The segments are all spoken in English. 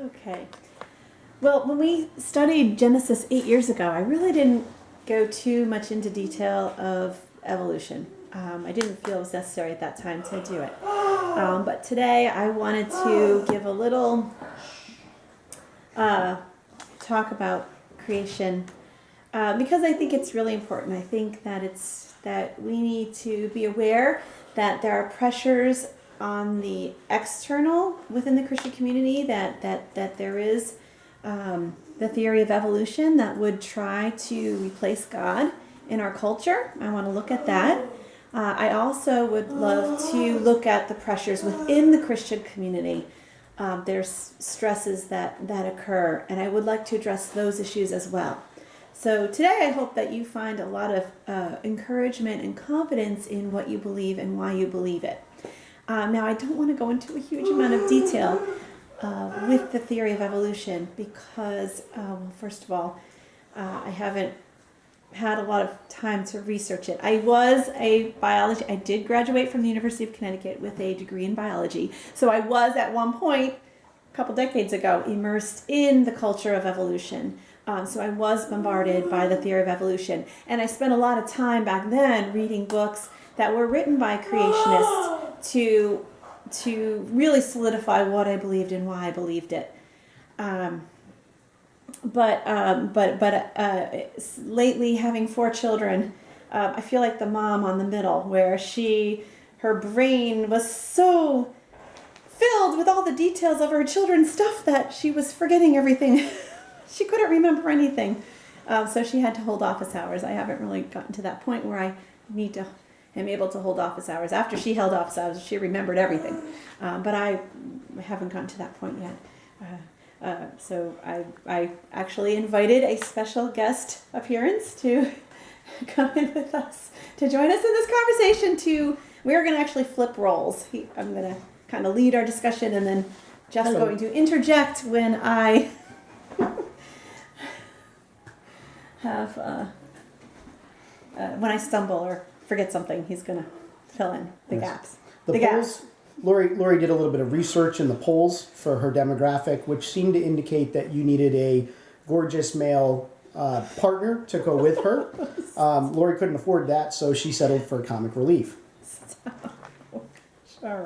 Okay. Well, when we studied Genesis 8 years ago, I really didn't go too much into detail of evolution. I didn't feel it was necessary at that time to do it. But today I wanted to give a little talk about creation because I think it's really important. I think that we need to be aware that there are pressures on the external within the Christian community, that there is the theory of evolution that would try to replace God in our culture. I want to look at that. I also would love to look at the pressures within the Christian community. There's stresses that occur, and I would like to address those issues as well. So today I hope that you find a lot of encouragement and confidence in what you believe and why you believe it. Now, I don't want to go into a huge amount of detail with the theory of evolution because, first of all, I haven't had a lot of time to research it. I did graduate from the University of Connecticut with a degree in biology. So I was at one point, a couple decades ago, immersed in the culture of evolution. So I was bombarded by the theory of evolution. And I spent a lot of time back then reading books that were written by creationists to really solidify what I believed and why I believed it. But lately, having 4 children, I feel like the mom on the middle, where her brain was so filled with all the details of her children's stuff that she was forgetting everything. She couldn't remember anything. So she had to hold office hours. I haven't really gotten to that point where I am able to hold office hours. After she held office hours, she remembered everything. But I haven't gotten to that point yet. So I actually invited a special guest appearance to come in with us, to join us in this conversation. We're going to actually flip roles. I'm going to kind of lead our discussion, and then Jeff's going to interject when I when I stumble or forget something. He's going to fill in the gaps. The polls. Lori did a little bit of research in the polls for her demographic, which seemed to indicate that you needed a gorgeous male partner to go with her. Lori couldn't afford that, so she settled for comic relief. All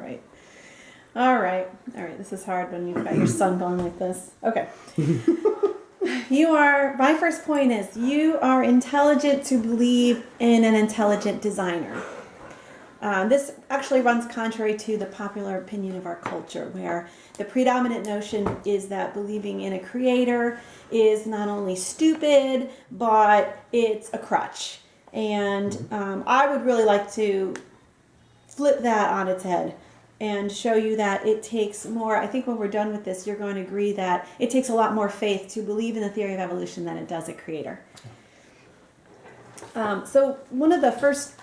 right. This is hard when you've got your son going like this. Okay. My first point is you are intelligent to believe in an intelligent designer. This actually runs contrary to the popular opinion of our culture, where the predominant notion is that believing in a creator is not only stupid, but it's a crutch. And I would really like to flip that on its head and show you that it takes more. I think when we're done with this, you're going to agree that it takes a lot more faith to believe in the theory of evolution than it does a creator. So one of the first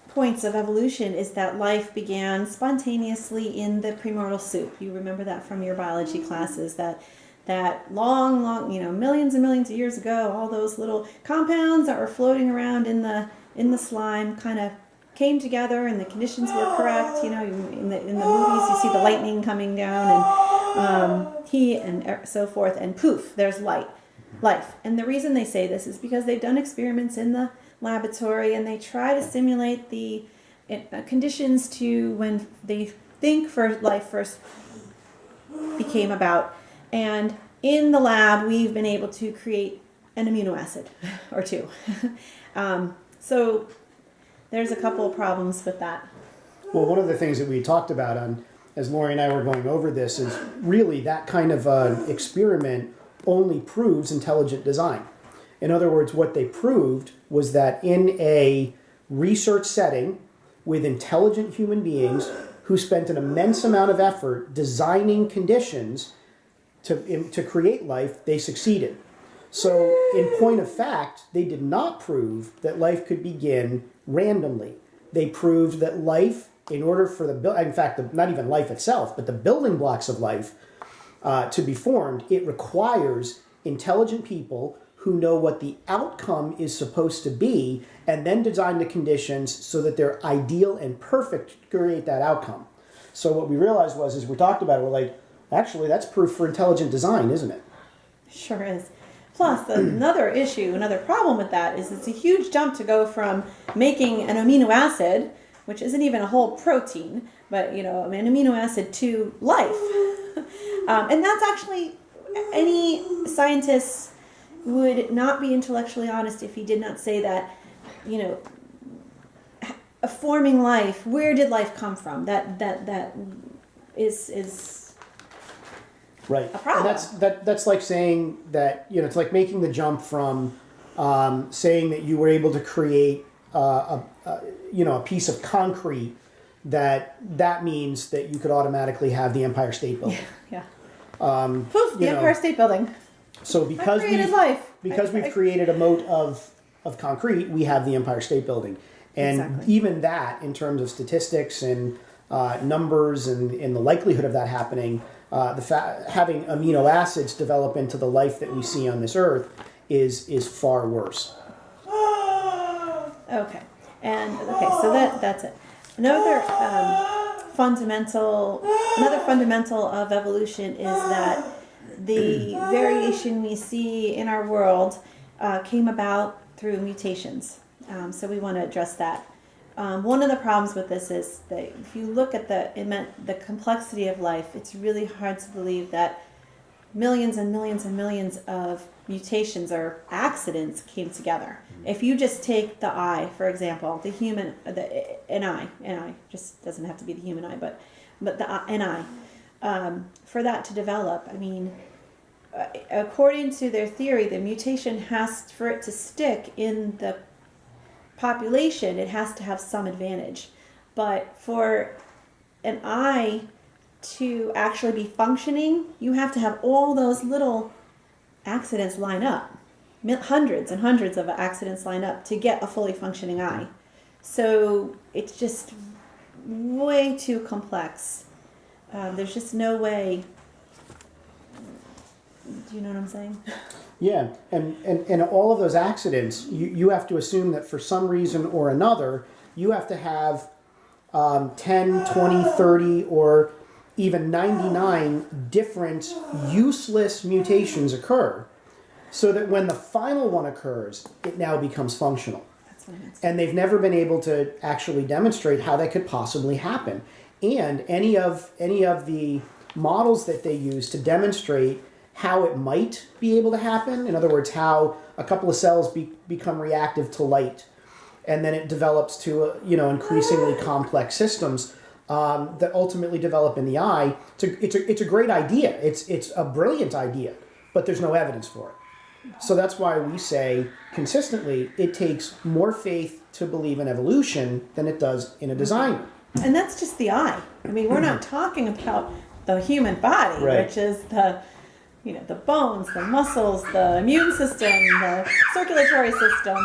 points of evolution is that life began spontaneously in the primordial soup. You remember that from your biology classes, that long, millions and millions of years ago, all those little compounds that were floating around in the slime kind of came together and the conditions were correct. In the movies you see the lightning coming down and heat and so forth, and poof, there's life. And the reason they say this is because they've done experiments in the laboratory and they try to simulate the conditions to when they think life first became about. And in the lab, we've been able to create an amino acid or two. So there's a couple of problems with that. Well, one of the things that we talked about as Lori and I were going over this is really that kind of experiment only proves intelligent design. In other words, what they proved was that in a research setting with intelligent human beings who spent an immense amount of effort designing conditions to create life, they succeeded. So in point of fact, they did not prove that life could begin randomly. They proved that life, in order for not even life itself, but the building blocks of life to be formed, it requires intelligent people who know what the outcome is supposed to be and then design the conditions so that they're ideal and perfect to create that outcome. So what we realized was, as we talked about it, we're like, Actually, that's proof for intelligent design, isn't it? Sure is. Plus, another problem with that is it's a huge jump to go from making an amino acid, which isn't even a whole protein, but an amino acid, to life. And that's actually, any scientist would not be intellectually honest if he did not say that, forming life, where did life come from? That is Right. a problem. And that's like saying that, it's like making the jump from saying that you were able to create a piece of concrete, that means that you could automatically have the Empire State Building. Yeah. Poof, the Empire State Building. So because we've created a moat of concrete, we have the Empire State Building. And Exactly. even that, in terms of statistics and numbers and the likelihood of that happening, having amino acids develop into the life that we see on this earth is far worse. Okay. So that's it. Another fundamental of evolution is that the variation we see in our world came about through mutations. So we want to address that. One of the problems with this is that if you look at the complexity of life, it's really hard to believe that millions and millions and millions of mutations or accidents came together. If you just take the eye, for example, an eye just doesn't have to be the human eye, but an eye, for that to develop, according to their theory, the mutation for it to stick in the population, it has to have some advantage. But for an eye to actually be functioning, you have to have all those little accidents line up. Hundreds and hundreds of accidents line up to get a fully functioning eye. So it's just way too complex. There's just no way. Do you know what I'm saying? Yeah, and all of those accidents, you have to assume that for some reason or another, you have to have 10, 20, 30, or even 99 different useless mutations occur, so that when the final one occurs, it now becomes functional. That's what I meant. And they've never been able to actually demonstrate how that could possibly happen. And any of the models that they use to demonstrate how it might be able to happen, in other words, how a couple of cells become reactive to light, and then it develops to increasingly complex systems that ultimately develop in the eye. It's a great idea. It's a brilliant idea, but there's no evidence for it. So that's why we say consistently it takes more faith to believe in evolution than it does in a designer. And that's just the eye. We're not talking about the human body, Right. which is the bones, the muscles, the immune system, the circulatory system,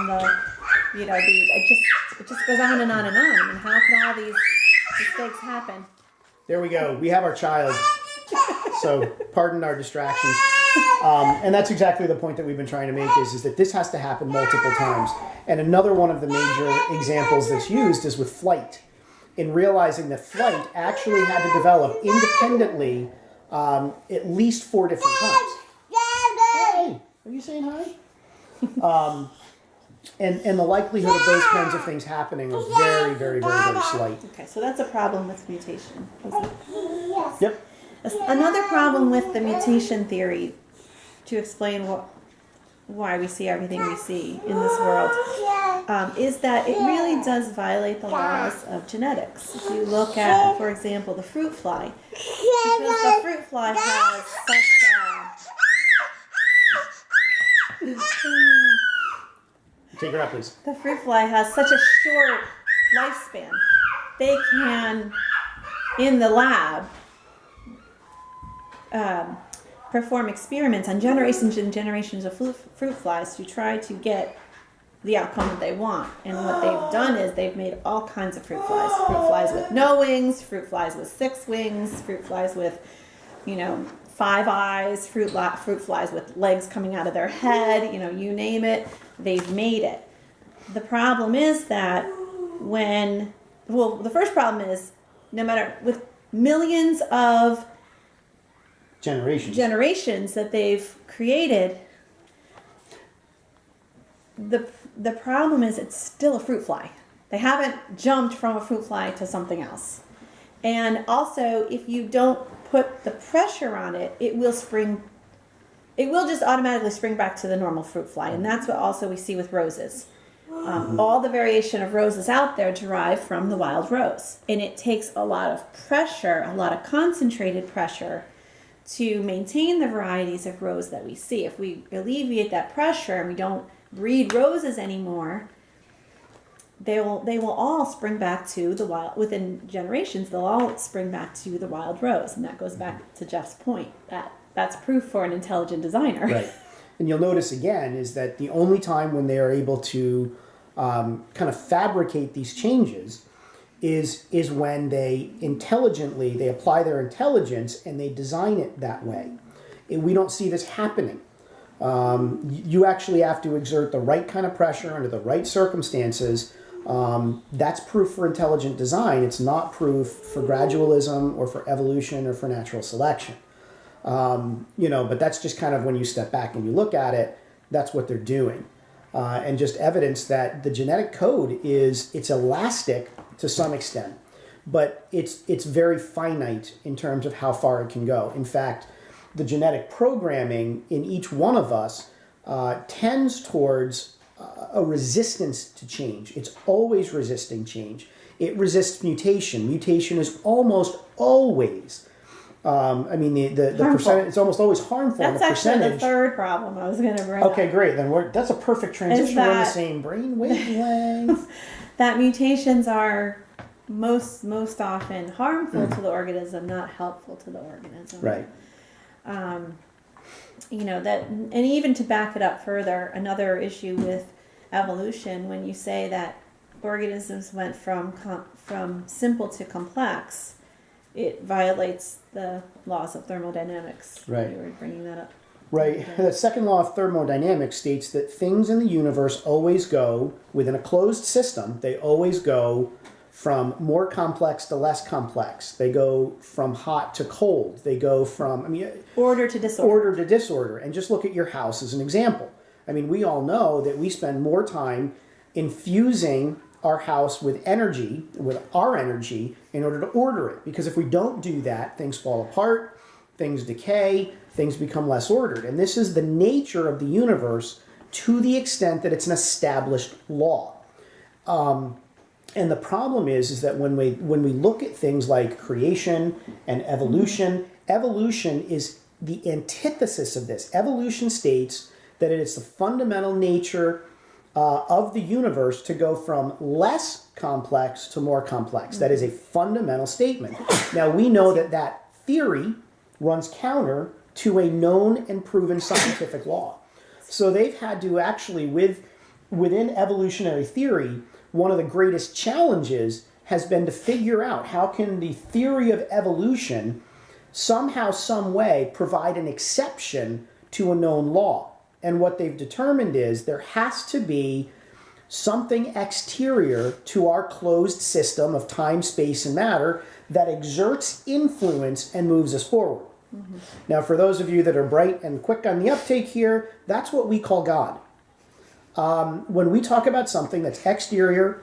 it just goes on and on and on. How can all these mistakes happen? There we go. We have our child. So pardon our distractions. And that's exactly the point that we've been trying to make is that this has to happen multiple times. And another one of the major examples that's used is with flight. In realizing that flight actually had to develop independently at least 4 different times. Hey, are you saying hi? And the likelihood of those kinds of things happening are very, very, very, very slight. Okay, so that's a problem with mutation. Yep. Another problem with the mutation theory, to explain why we see everything we see in this world, is that it really does violate the laws of genetics. If you look at, for example, the fruit fly, because the fruit fly has Take her up, please. the fruit fly has such a short lifespan, they can, in the lab, perform experiments on generations and generations of fruit flies to try to get the outcome that they want. And what they've done is they've made all kinds of fruit flies with no wings, fruit flies with 6 wings, fruit flies with 5 eyes, fruit flies with legs coming out of their head, you name it, they've made it. The problem is that the first problem is, no matter, with millions of generations that they've created, the problem is it's still a fruit fly. They haven't jumped from a fruit fly to something else. And also, if you don't put the pressure on it, it will just automatically spring back to the normal fruit fly. And that's what also we see with roses. All the variation of roses out there derive from the wild rose. And it takes a lot of pressure, a lot of concentrated pressure, to maintain the varieties of rose that we see. If we alleviate that pressure and we don't breed roses anymore, they will all spring back to the wild. Within generations, they'll all spring back to the wild rose. And that goes back to Jeff's point. That's proof for an intelligent designer. Right. And you'll notice again is that the only time when they are able to kind of fabricate these changes is when they apply their intelligence and they design it that way. And we don't see this happening. You actually have to exert the right kind of pressure under the right circumstances. That's proof for intelligent design. It's not proof for gradualism or for evolution or for natural selection. But that's just kind of when you step back and you look at it, that's what they're doing. And just evidence that the genetic code it's elastic to some extent, but it's very finite in terms of how far it can go. In fact, the genetic programming in each one of us tends towards a resistance to change. It's always resisting change. It resists mutation. Mutation is almost always the percentage, it's almost always harmful. That's actually the third problem I was going to bring Okay, up. great. Then that's a perfect transition. We're in the same brain wavelength. That mutations are most often harmful to the organism, not helpful to the organism. Right. And even to back it up further, another issue with evolution, when you say that organisms went from simple to complex, it violates the laws of thermodynamics. Right. You were bringing that up. Right. Okay. The second law of thermodynamics states that things in the universe always go, within a closed system, they always go from more complex to less complex. They go from hot to cold. They go from, order to disorder. Order to disorder. And just look at your house as an example. We all know that we spend more time infusing our house with our energy, in order to order it. Because if we don't do that, things fall apart, things decay, things become less ordered. And this is the nature of the universe to the extent that it's an established law. And the problem is that when we look at things like creation and evolution, evolution is the antithesis of this. Evolution states that it is the fundamental nature of the universe to go from less complex to more complex. That is a fundamental statement. Now, we know that theory runs counter to a known and proven scientific law. So they've had to actually, within evolutionary theory, one of the greatest challenges has been to figure out how can the theory of evolution somehow, some way, provide an exception to a known law. And what they've determined is there has to be something exterior to our closed system of time, space, and matter that exerts influence and moves us forward. Mm-hmm. Now, for those of you that are bright and quick on the uptake here, that's what we call God. When we talk about something that's exterior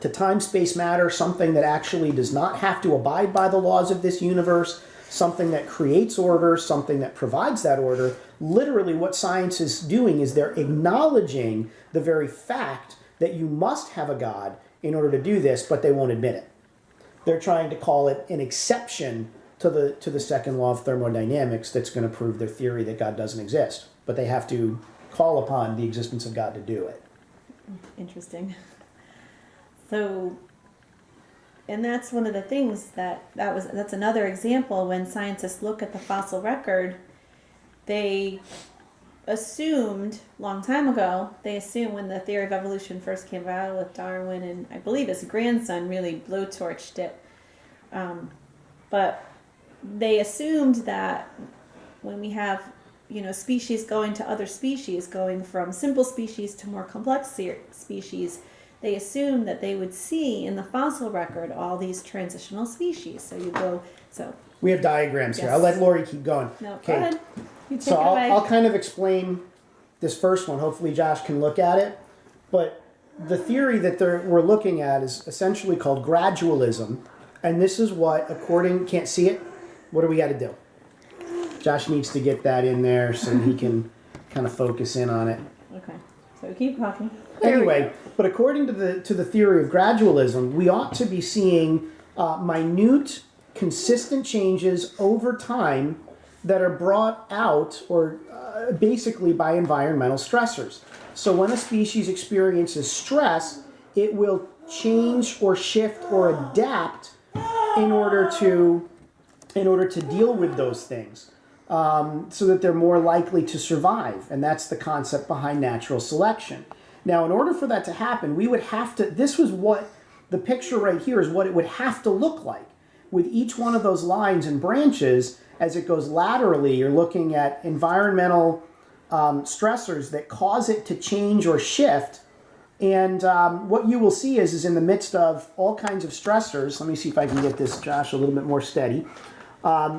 to time, space, matter, something that actually does not have to abide by the laws of this universe, something that creates order, something that provides that order, literally what science is doing is they're acknowledging the very fact that you must have a God in order to do this, but they won't admit it. They're trying to call it an exception to the second law of thermodynamics that's going to prove their theory that God doesn't exist. But they have to call upon the existence of God to do it. Interesting. So, and that's one of the things that's another example when scientists look at the fossil record, they assumed long time ago, when the theory of evolution first came out with Darwin, and I believe his grandson really blowtorched it, but they assumed that when we have species going to other species, going from simple species to more complex species, they assumed that they would see in the fossil record all these transitional species. So We have diagrams here. Yes. I'll let Lori keep going. No, go ahead. You take So it away. I'll kind of explain this first one. Hopefully Josh can look at it. But the theory that we're looking at is essentially called gradualism. And this is what, can't see it? What do we got to do? Josh needs to get that in there so he can kind of focus in on it. Okay. So keep talking. Anyway, but according to the theory of gradualism, we ought to be seeing minute, consistent changes over time that are brought out or basically by environmental stressors. So when a species experiences stress, it will change or shift or adapt in order to deal with those things, so that they're more likely to survive. And that's the concept behind natural selection. Now, in order for that to happen, we would have to, this was what, the picture right here is what it would have to look like. With each one of those lines and branches, as it goes laterally, you're looking at environmental stressors that cause it to change or shift. And what you will see is in the midst of all kinds of stressors, let me see if I can get this, Josh, a little bit more steady.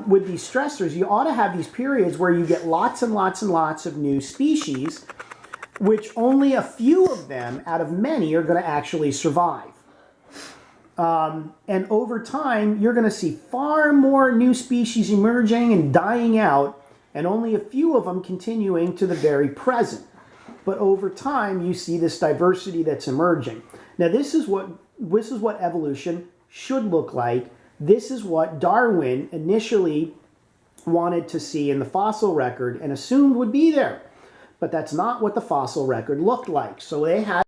With these stressors, you ought to have these periods where you get lots and lots and lots of new species, which only a few of them out of many are going to actually survive. And over time, you're going to see far more new species emerging and dying out, and only a few of them continuing to the very present. But over time, you see this diversity that's emerging. Now, this is what evolution should look like. This is what Darwin initially wanted to see in the fossil record and assumed would be there. But that's not what the fossil record looked like. So they had